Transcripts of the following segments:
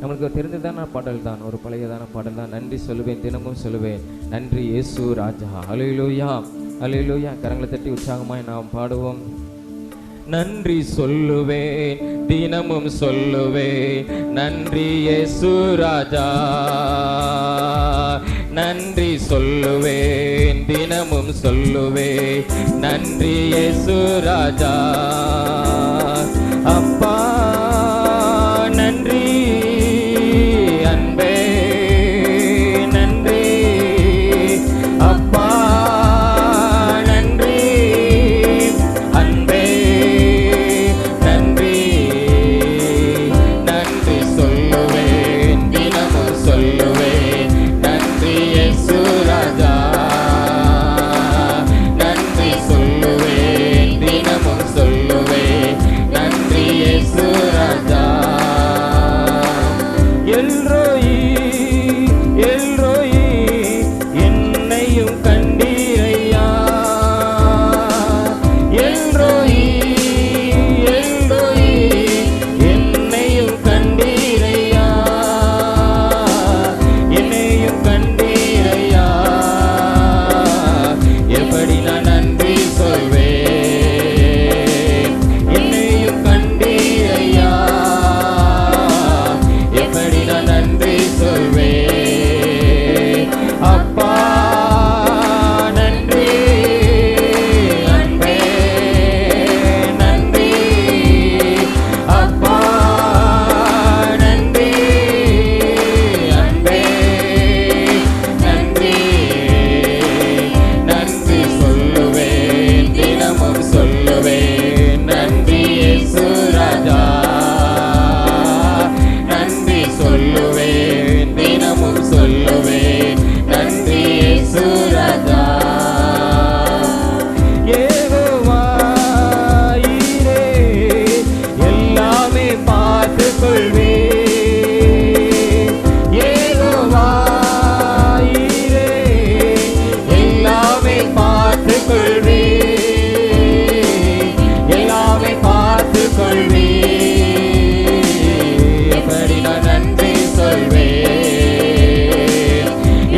நம்மளுக்கு தெரிந்ததான பாடல் தான், ஒரு பழையதான பாடல் தான். நன்றி சொல்லுவேன், தினமும் சொல்லுவேன், நன்றி இயேசு ராஜா. அல்லேலூயா, அல்லேலூயா. கரங்களை தட்டி உற்சாகமாய் நாம் பாடுவோம். நன்றி சொல்லுவேன், தினமும் சொல்லுவேன், நன்றி இயேசு ராஜா. நன்றி சொல்லுவேன், தினமும் சொல்லுவேன், நன்றி இயேசு ராஜா. அப்பா நன்றி, அன்பே நன்றி, அப்பா நன்றி, அன்பே நன்றி. நன்றி சொல்லுவேன், தினமும் சொல்லுவேன், நன்றி இயேசு ராஜா. நன்றி சொல்லுவேன், தினமும் சொல்லுவேன், நன்றி இயேசு ராஜா. எல்ரோயி, எல்ரோயி, என்னையும் கண்டீரையா. எல்ரோயி, எல்ரோயி, என்னையும் கண்டீரையா, என்னையும் கண்டீரையா. எப்படி நான் நன்றி சொல்வேன், என்னையும் கண்டீரையா, எப்படி நான் நன்றி சொல்வேன். அப்பா நன்றி, அன்பே நன்றி, அப்பா நன்றி, அன்பே நன்றி. நன்றி சொல்லுவேன், தினமும் சொல்லுவேன், நன்றி இயேசு ராஜா. நன்றி சொல்லுவேன், தினமும் சொல்லுவேன், நன்றி இயேசு ராஜா. யெகோவா ஈரே, எல்லாமே பார்த்துக் கொள்வேன். யெகோவா ஈரே, எல்லாமே பார்த்துக் கொள்வேன், எல்லாமே பார்த்துக் கொள்வேன். எப்படி நான் நன்றி சொல்வேன்,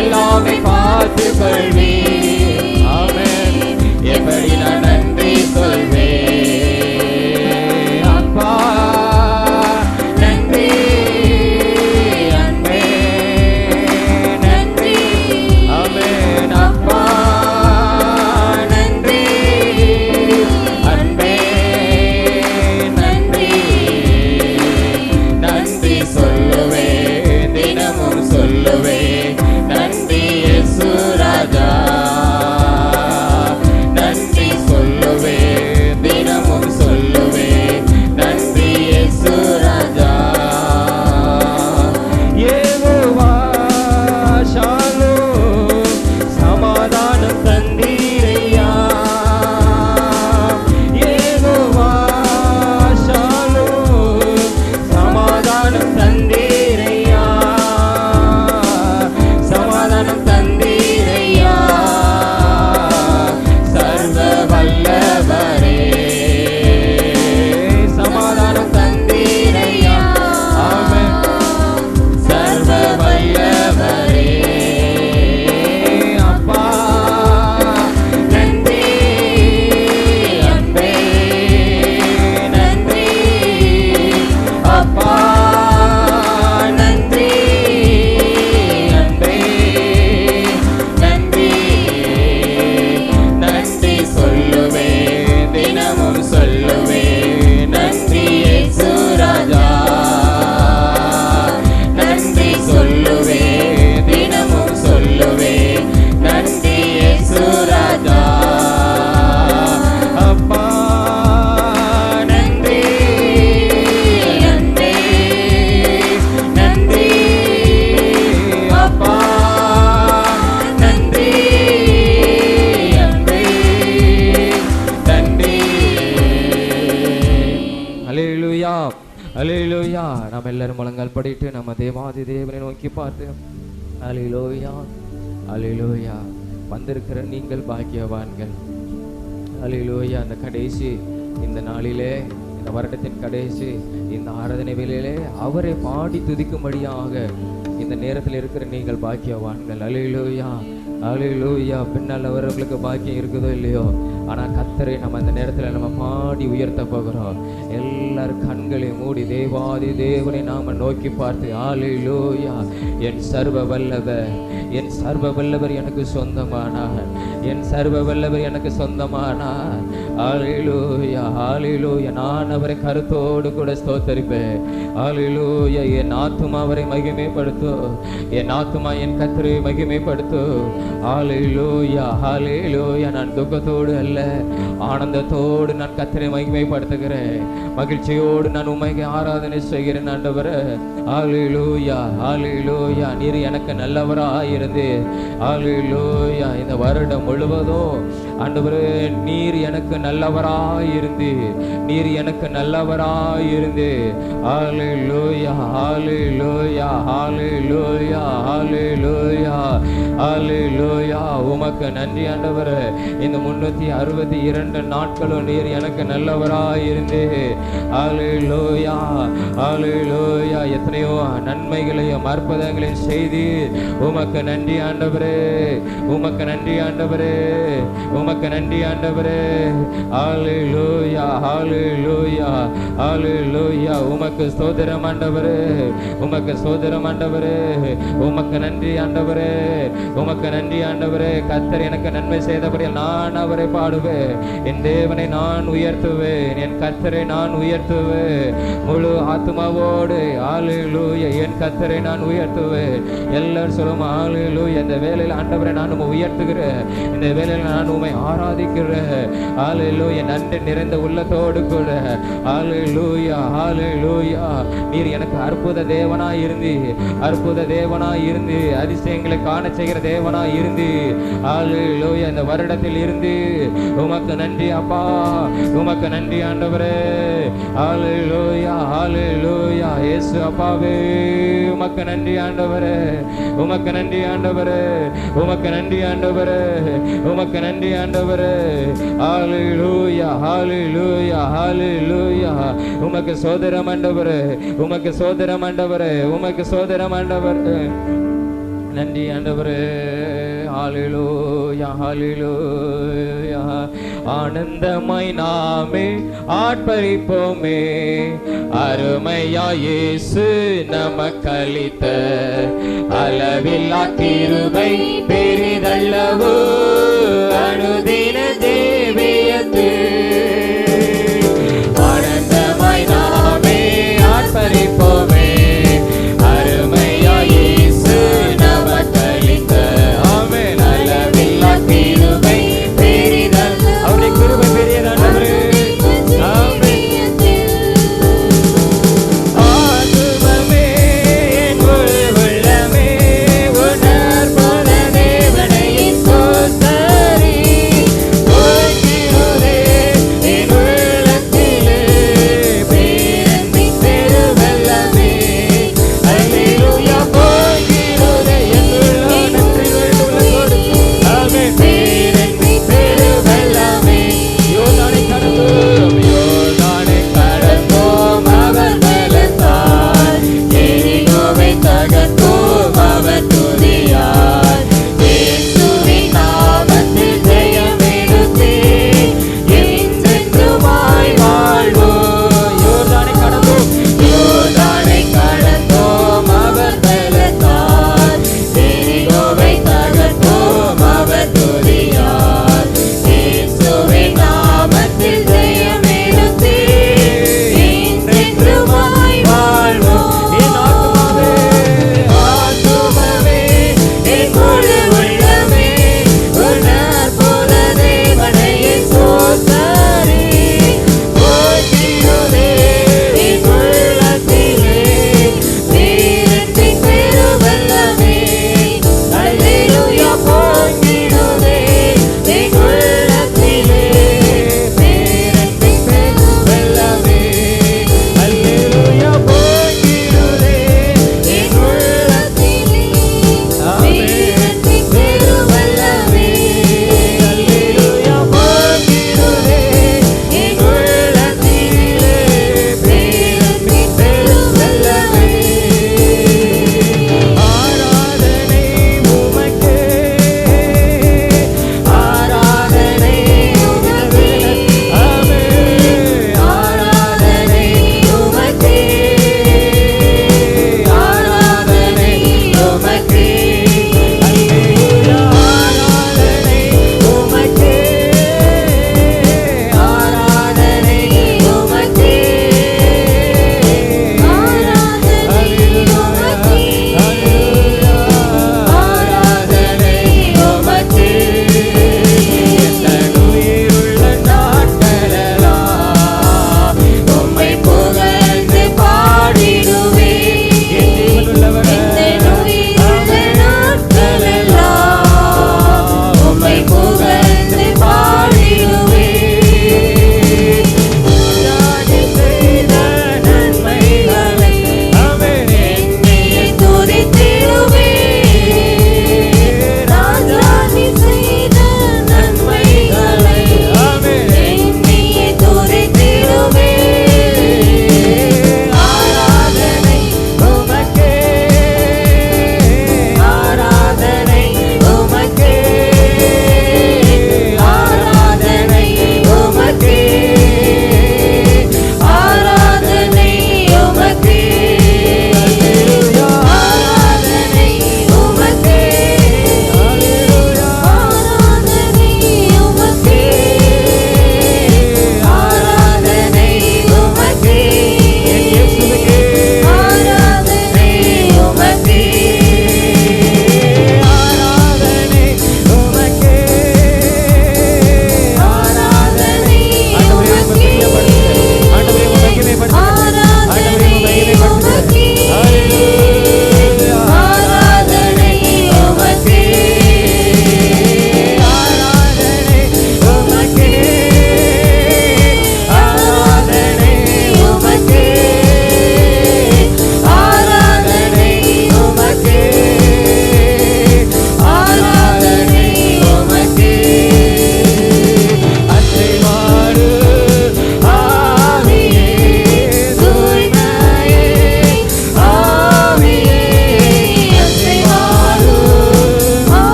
எல்லாமே பார்த்துக் கொள்வேன். ஆமென். எப்படி நான் நன்றி சொல்வேன். அப்பா நன்றி, அன்பே நன்றி, ஆமென். அப்பா நன்றி, அன்பே நன்றி. நன்றி சொல்லுவேன், தினமும் சொல்லுவேன், நன்றி இயேசு ராஜா. நன்றி சொல்லுவேன், தினமும் சொல்லுவேன், நன்றி இயேசு ராஜா. யெகோவா ஷாலோம், சமாதானம் தந்தீரையா. யெகோவா ஷாலோம், சமாதானம் தந்தீரையா, சமாதானம் தந்தீரையா. சர்வ வல்லவரே, சமாதானம் தந்தீரையா. ஆமென். சர்வ வல்லவரே, அப்பா நன்றி, அன்பே நன்றி, அப்பா நன்றி, அன்பே நன்றி. நன்றி சொல்லுவேன், தினமும் சொல்லுவேன், நன்றி இயேசு ராஜா. நன்றி சொல்லுவேன், தினமும் சொல்லுவேன், நன்றி இயேசு ராஜா. அப்பா நன்றி, அன்பே நன்றி, அப்பா நன்றி, அன்பே நன்றி. அல்லேலூயா, அல்லேலூயா. நாம் எல்லாரும் முழங்கால் படிட்டு நம்ம தேவாதி தேவனை நோக்கி பார்த்து அல்லேலூயா, அல்லேலூயா. வந்திருக்கிற நீங்கள் பாக்கியவான்கள். அல்லேலூயா. அந்த கடைசி இந்த நாளிலே, இந்த வருடத்தின் கடைசி இந்த ஆராதனை வேளையிலே அவரை பாடி துதிக்கும்படியாக இந்த நேரத்தில் இருக்கிற நீங்கள் பாக்கியவான்கள். அல்லேலூயா, அல்லேலூயா. பின்னால் அவர்களுக்கு பாக்கியம் இருக்குதோ இல்லையோ, ஆனால் கர்த்தரை நம்ம அந்த நேரத்தில் நம்ம பாடி உயர்த்த போகிறோம். எல்லாரும் கண்களை மூடி தேவாதி தேவனை நாம நோக்கி பார்த்து, அல்லேலூயா, என் சர்வ வல்லவர், என் சர்வ வல்லவர் எனக்கு சொந்தமானார், என் சர்வ வல்லவர் எனக்கு சொந்தமானார். அல்லேலூயா, அல்லேலூயா. நான் அவரை கருத்தோடு கூட ஸ்தோத்தரிப்பேன். அல்லேலூயா. என் ஆத்துமா அவரை மகிமைப்படுத்தும், என் ஆத்துமா என் கர்த்தரை மகிமைப்படுத்தும். அல்லேலூயா, அல்லேலூயா. நான் துக்கத்தோடு அல்ல, ஆனந்தத்தோடு நான் கர்த்தரை மகிமைப்படுத்துகிறேன். மகிழ்ச்சியோடு நான் உம்மை ஆராதனை செய்கிறேன் ஆண்டவரே. அல்லேலூயா, அல்லேலூயா. நீர் எனக்கு நல்லவராயிருந்து, அல்லேலூயா, இந்த வருடம் முழுவதும் ஆண்டவரே நீர் எனக்கு நல்லவராயிருந்து, நீர் எனக்கு நல்லவராயிருந்து. அல்லேலூயா, அல்லேலூயா, அல்லேலூயா, அல்லேலூயா, அல்லேலூயா. உமக்கு நன்றி ஆண்டவரே. இந்த 362 நாட்களும் நீர் எனக்கு நல்லவராயிருந்து. அல்லேலூயா, அல்லேலூயா. எத்தனையோ நன்மைகளையும் அற்புதங்களையும் செய்து உமக்கு நன்றி ஆண்டவரே, உமக்கு நன்றி ஆண்டவரே, உமக்கு நன்றி ஆண்டவரே. அல்லேலூயா, அல்லேலூயா, அல்லேலூயா. உமக்கு ஸ்தோத்திரம் ஆண்டவரே, உமக்கு ஸ்தோத்திரம் ஆண்டவரே. உமக்கு நன்றி ஆண்டவரே, உமக்கு நன்றி ஆண்டவரே. கர்த்தர் எனக்கு நன்மை செய்தபடியால் நான் அவரை பாடுவேன். என் தேவனை நான் உயர்த்துவேன், என் கர்த்தரை நான் உயர்த்துவேன் முழு ஆத்துமாவோடு. அல்லேலூயா, என் கர்த்தரை நான் உயர்த்துவேன். எல்லாரும் சொல்லுவோம் அல்லேலூயா. இந்த வேளையில் ஆண்டவரை நான் உம்மை உயர்த்துகிறேன், இந்த வேளையில் நான் உம்மை ஆராதிக்கிறேன். அல்லேலூயா, நன்றி நிறைந்த உள்ளத்தோடு கூட. அல்லேலூயா, அல்லேலூயா. நீர் எனக்கு அற்புத தேவனாய் இருந்து, அற்புத தேவனாய் இருந்து, அதிசயங்களை காண செய்கிற தேவனாய் இருந்து. அல்லேலூயா, இந்த வருடத்தில் இருந்து உமக்கு நன்றி அப்பா, உமக்கு நன்றி ஆண்டவரே. அல்லேலூயா, அல்லேலூயா. இயேசு அப்பாவே உமக்கு நன்றி ஆண்டவரே, உமக்கு நன்றி ஆண்டவரே, உமக்கு நன்றி ஆண்டவரே, உமக்கு நன்றி ஆண்டவரே. அல்லேலூயா, அல்லேலூயா, அல்லேலூயா. உமக்கு சோதரம் ஆண்டவரே, உமக்கு சோதரம் ஆண்டவரே, உமக்கு சோதரம் ஆண்டவரே. நன்றி ஆண்டவரே. ஹல்லேலூயா, ஹல்லேலூயா. ஆனந்தமாய் நாமே ஆர்ப்பரிப்போமே, அருமையா இயேசு நமக்களித்த அளவில்லா கிருபை பெரிதல்லவோ அனுதின தேவியத்து. ஆனந்தமாய் நாமே ஆர்ப்பரிப்போமே, அருமையா இயேசு நமக்களித்த ஆமென் அளவில்லா கிருபை பெரிதல். அவருடைய கிருபை பெரியதானவரே. ஆமென். ஆத்துமமே என் உள்ளமே உணர்பத தேவனை ஸ்தோத்தரி.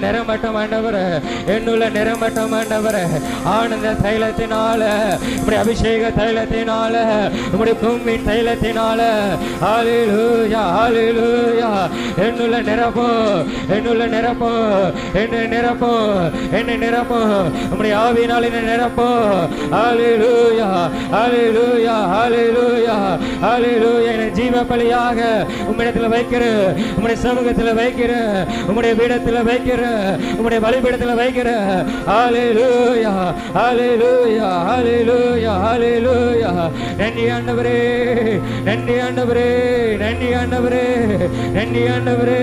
நிரம்பட்டும் ஆண்டவரே, என்னுள்ள நிரம்பட்டும் ஆண்டவரே. ஆனந்த தைலத்தினால, உம்முடைய அபிஷேக தைலத்தினால, உம்முடைய கும்மின் தைலத்தினால, ஹல்லேலூயா ஹல்லேலூயா. என்னுள்ள நிரப்பும், என்னுள்ள நிரப்பும், என்னை நிரப்பும், என்னை நிரப்பும். உம்முடைய ஆவியினால் என்னை நிரப்பும். ஹல்லேலூயா ஹல்லேலூயா ஹல்லேலூயா ஹல்லேலூயா. என்னை ஜீவ பலியாக உம்மிடத்தில் வைக்கிற, உம்முடைய சமூகத்தில் வைக்கிற, உம்முடைய பீடத்தில் வைக்கிற, உம்முடைய பலிபீடத்தில் வைக்கிற. ஹல்லேலூயா ஹல்லேலூயா ஹல்லேலூயா ஹல்லேலூயா. நன்றி ஆண்டவரே, நன்றி ஆண்டவரே, நன்றி ஆண்டவரே, நன்றி ஆண்டவரே.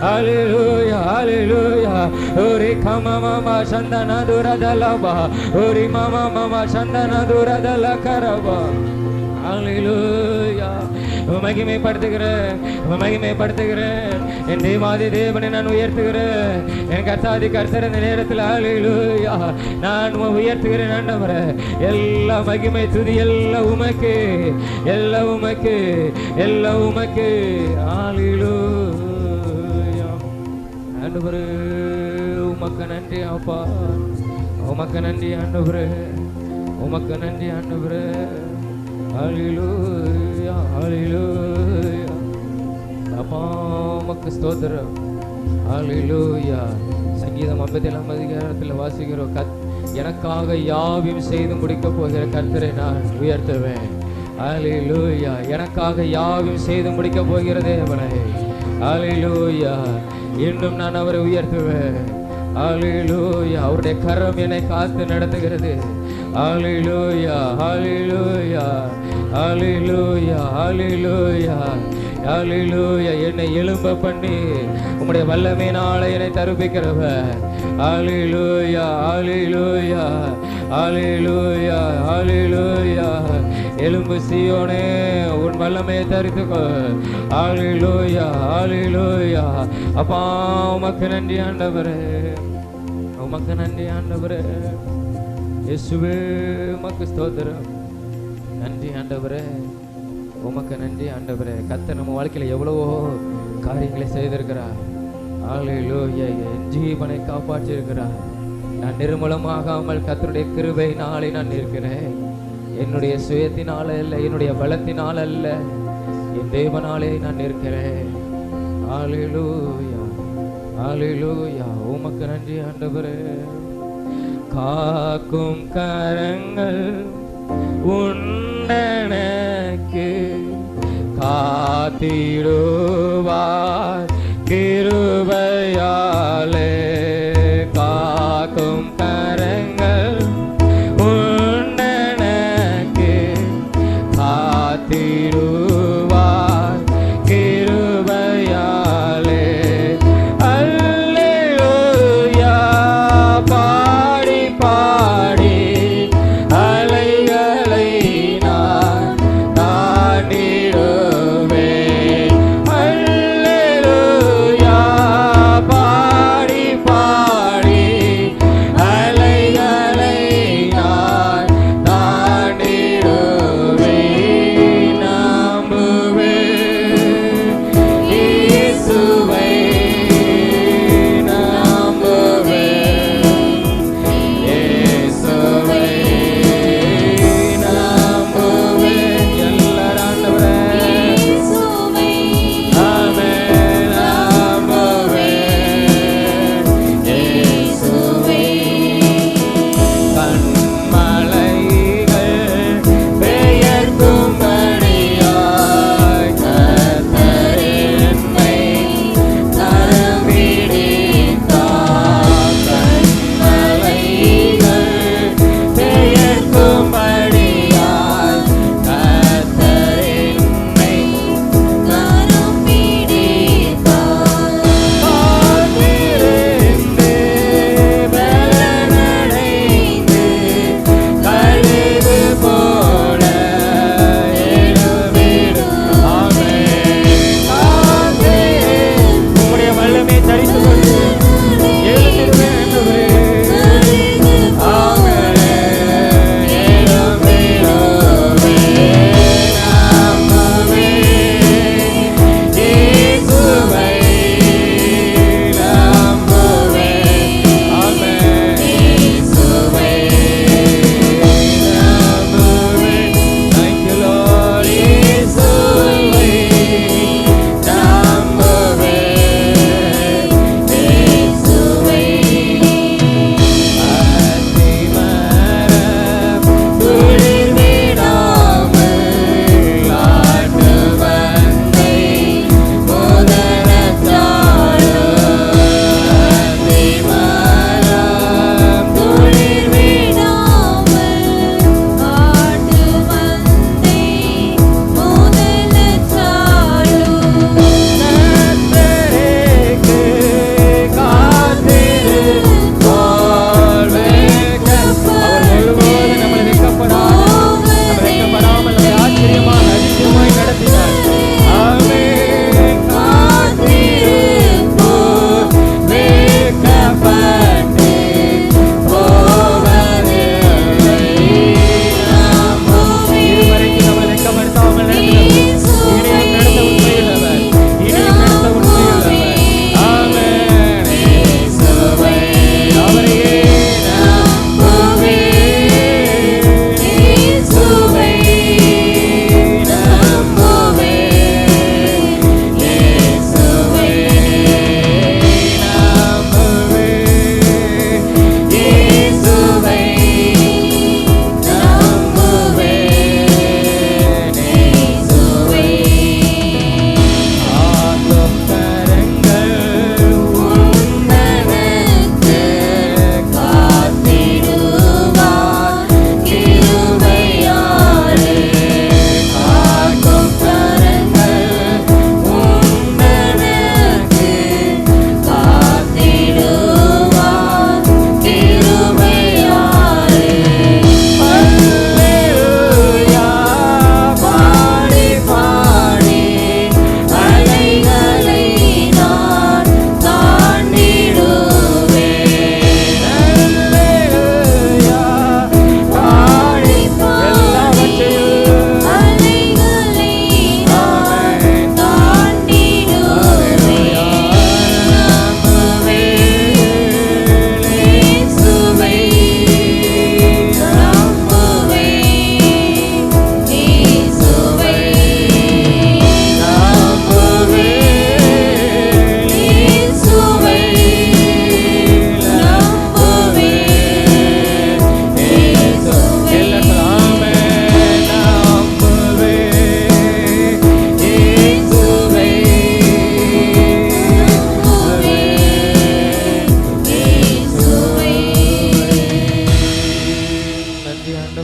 ஹல்லேலூயா ஹல்லேலூயா. ஓரி கமா மாமா சந்தன துரதலபா, ஓரி மாமா மாமா சந்தன துரதல கரபா. ஹல்லேலூயா. மகிமைப்படுத்துகிறேன், மகிமைப்படுத்துகிறேன். என் தேவாதி தேவனை நான் உயர்த்துகிறேன். என் கர்த்தாதி கர்த்தர் இந்த நேரத்தில் ஹல்லேலூயா நான் உயர்த்துகிறேன் ஆண்டவரே. எல்லா மகிமை துதி எல்லாம் உமக்கு, எல்லாம் உமக்கு, எல்லாம் உமக்கு. ஹல்லேலூயா ஆண்டவரே, உமக்கு நன்றி அப்பா, உமக்கு நன்றி ஆண்டவரே, உமக்கு நன்றி ஆண்டவரே. ஹல்லேலூயா ஹல்லேலூயா. அப்பா உமக்கு ஸ்தோத்திரம். ஹல்லேலூயா. சங்கீதம் 57 அதிகாரத்தில் வாசிக்கிறோம், எனக்காக யாவையும் செய்து முடிக்க போகிற கர்த்தரை நான் உயர்த்துவேன். ஹல்லேலூயா. எனக்காக யாவையும் செய்து முடிக்க போகிற தேவனை, ஹல்லேலூயா, இன்னும் நான் அவரை உயர்த்துவேன். ஹல்லேலூயா. அவருடைய கரம் என்னை காத்து நடத்துகிறது. ஹல்லேலூயா ஹல்லேலூயா ஹல்லேலூயா ஹல்லேலூயா ஹல்லேலூயா. என்னை எழும்ப பண்ணி உம்முடைய வல்லமையினால என்னை தருவிக்கிறவர். ஹல்லேலூயா ஹல்லேலூயா ஹல்லேலூயா ஹல்லேலூயா. எலும்பு சீயோனே உன் வல்லமையை தரித்துக்கோ. ஹல்லேலூயா ஹல்லேலூயா. அப்பா உமக்கு நன்றி ஆண்டவரே, உமக்கு நன்றி ஆண்டவரே. இயேசுவே உமக்கு ஸ்தோத்திரம். நன்றி ஆண்டவரே, உமக்கு நன்றி ஆண்டவரே. கர்த்தர் நம்ம வாழ்க்கையில் எவ்வளவோ காரியங்களை செய்திருக்கிறார். ஹல்லேலூயா. என் ஜீவனை காப்பாற்றியிருக்கிறார். நான் நிர்மூலமாகாமல் கர்த்தருடைய கிருபையினாலே நான் இருக்கிறேன். என்னுடைய சுயத்தினால அல்ல, என்னுடைய பலத்தினால அல்ல, என் தேவனாலே நான் இருக்கிறேன். ஹல்லேலூயா ஹல்லேலூயா. உமக்கு நன்றி ஆண்டவரே. காக்கும் கரங்கள் உண்டனக்கு காத்திடுவார் கிருபையாலே. காக்கும் கரங்கள் உண்டனக்கு காத்திடுவார் கிருபையாலே. அல்லேலூயா. பாடி பாடி அலைகளை நான் தாண்டிடுவேன். அல்லேலூயா.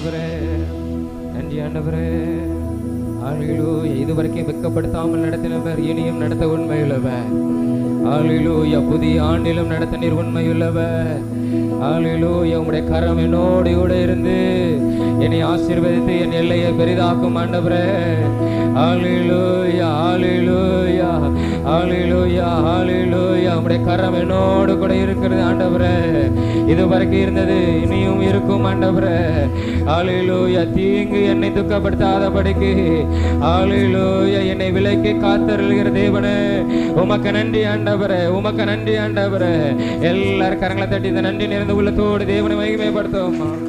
ஆண்டவரே, நன்றி ஆண்டவரே. ஹல்லேலூயா. இதுவரைக்கும் வெட்கப்படுத்தாமல் நடத்தினவர் இனியும் நடத்த உண்மையுள்ளவர். ஹல்லேலூயா. புதிய ஆண்டிலும் நடத்த நீர் உண்மையுள்ளவர். ஹல்லேலூயா. உம்முடைய கரம் என்னோடு கூட இருந்து என்னை ஆசீர்வதித்து என் எல்லையை பெரிதாக்கும் ஆண்டவரே. ஹல்லேலூயா, ஹல்லேலூயா, ஹல்லேலூயா, ஹல்லேலூயா. உம்முடைய கரம் என்னோடு கூட இருக்கிறது ஆண்டவரே. இதுவரைக்கும் இருந்தது இனியும் இருக்கும் ஆண்டவரே. ஹல்லேலூயா. தீங்கு என்னை துக்கப்படுத்தாதபடிக்கு ஹல்லேலூயா என்னை விலைக்கு காத்தருளுகிற தேவனே, உமக்கு நன்றி ஆண்டவரே, உமக்கு நன்றி ஆண்டவரே. எல்லாரும் கரங்களை தட்டி இந்த நன்றி நிறைந்த உள்ளத்தோடு தேவனை மகிமைப்படுத்துவோம்.